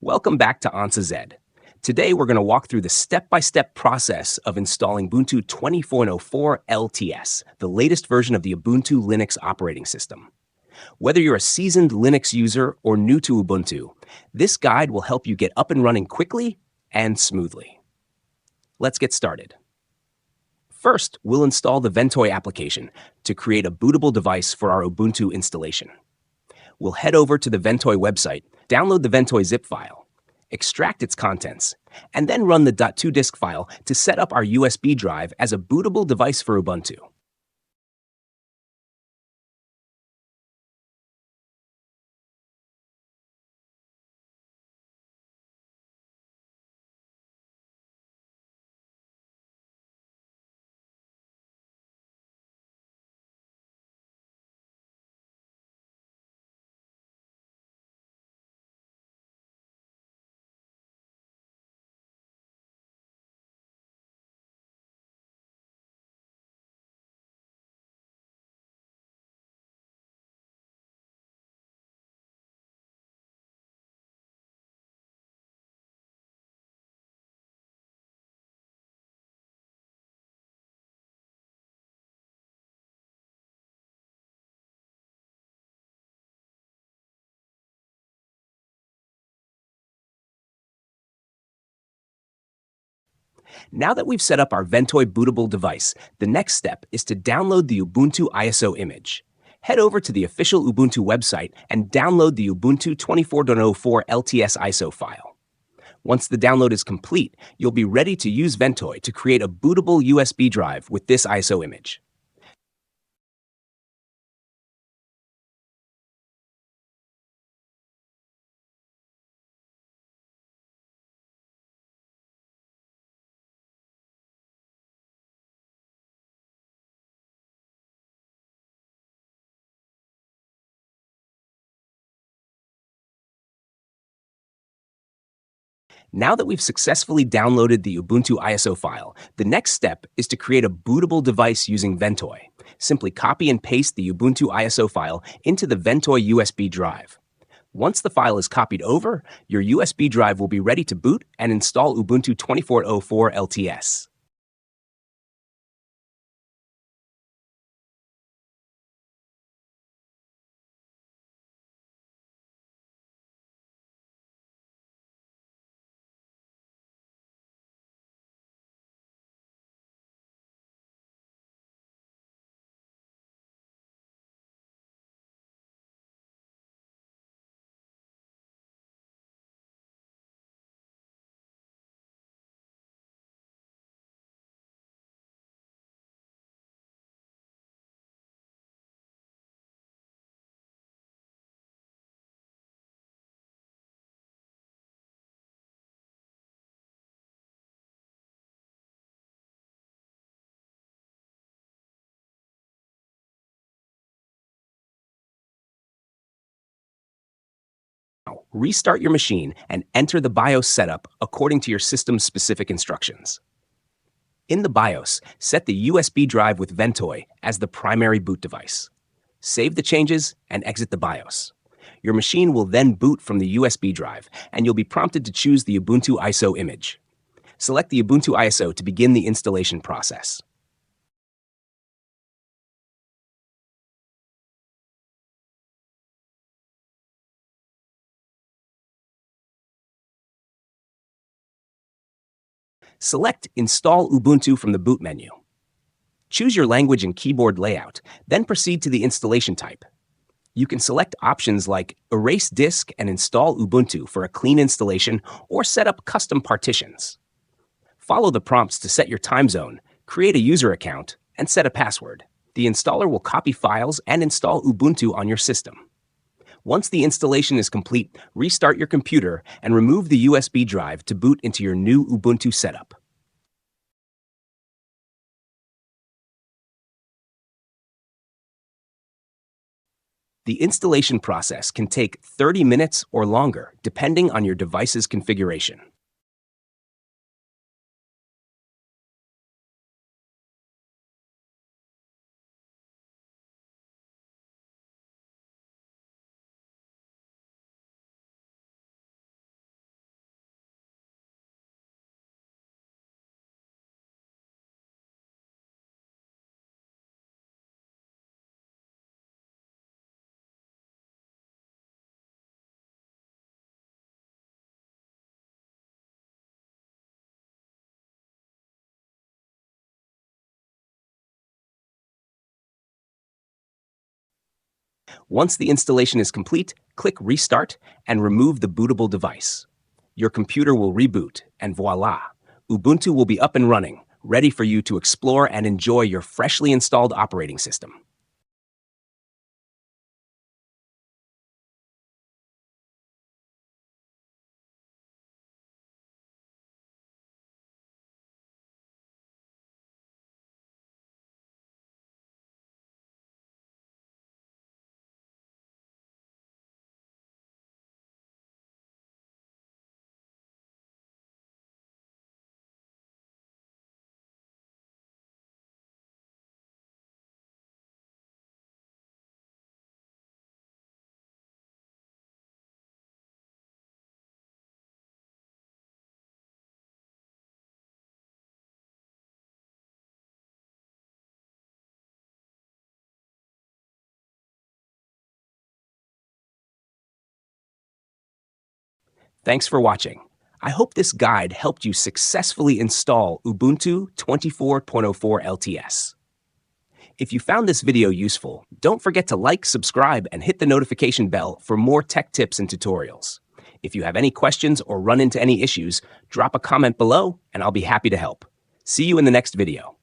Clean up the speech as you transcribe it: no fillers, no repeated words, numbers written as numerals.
Welcome back to Ansa Z. Today we're going to walk through the step-by-step process of installing Ubuntu 24.04 LTS, the latest version of the Ubuntu Linux operating system. Whether you're a seasoned Linux user or new to Ubuntu, this guide will help you get up and running quickly and smoothly. Let's get started. First, we'll install the Ventoy application to create a bootable device for our Ubuntu installation. We'll head over to the Ventoy website, download the Ventoy zip file, extract its contents, and then run the .2disk file to set up our USB drive as a bootable device for Ubuntu. Now that we've set up our Ventoy bootable device, the next step is to download the Ubuntu ISO image. Head over to the official Ubuntu website and download the Ubuntu 24.04 LTS ISO file. Once the download is complete, you'll be ready to use Ventoy to create a bootable USB drive with this ISO image. Now that we've successfully downloaded the Ubuntu ISO file, the next step is to create a bootable device using Ventoy. Simply copy and paste the Ubuntu ISO file into the Ventoy USB drive. Once the file is copied over, your USB drive will be ready to boot and install Ubuntu 24.04 LTS. Restart your machine and enter the BIOS setup according to your system's specific instructions. In the BIOS, set the USB drive with Ventoy as the primary boot device. Save the changes and exit the BIOS. Your machine will then boot from the USB drive, and you'll be prompted to choose the Ubuntu ISO image. Select the Ubuntu ISO to begin the installation process. Select Install Ubuntu from the boot menu. Choose your language and keyboard layout, then proceed to the installation type. You can select options like Erase Disk and Install Ubuntu for a clean installation or set up custom partitions. Follow the prompts to set your time zone, create a user account, and set a password. The installer will copy files and install Ubuntu on your system. Once the installation is complete, restart your computer and remove the USB drive to boot into your new Ubuntu setup. The installation process can take 30 minutes or longer, depending on your device's configuration. Once the installation is complete, click Restart and remove the bootable device. Your computer will reboot, and voila! Ubuntu will be up and running, ready for you to explore and enjoy your freshly installed operating system. Thanks for watching. I hope this guide helped you successfully install Ubuntu 24.04 LTS. If you found this video useful, don't forget to like, subscribe, and hit the notification bell for more tech tips and tutorials. If you have any questions or run into any issues, drop a comment below and I'll be happy to help. See you in the next video.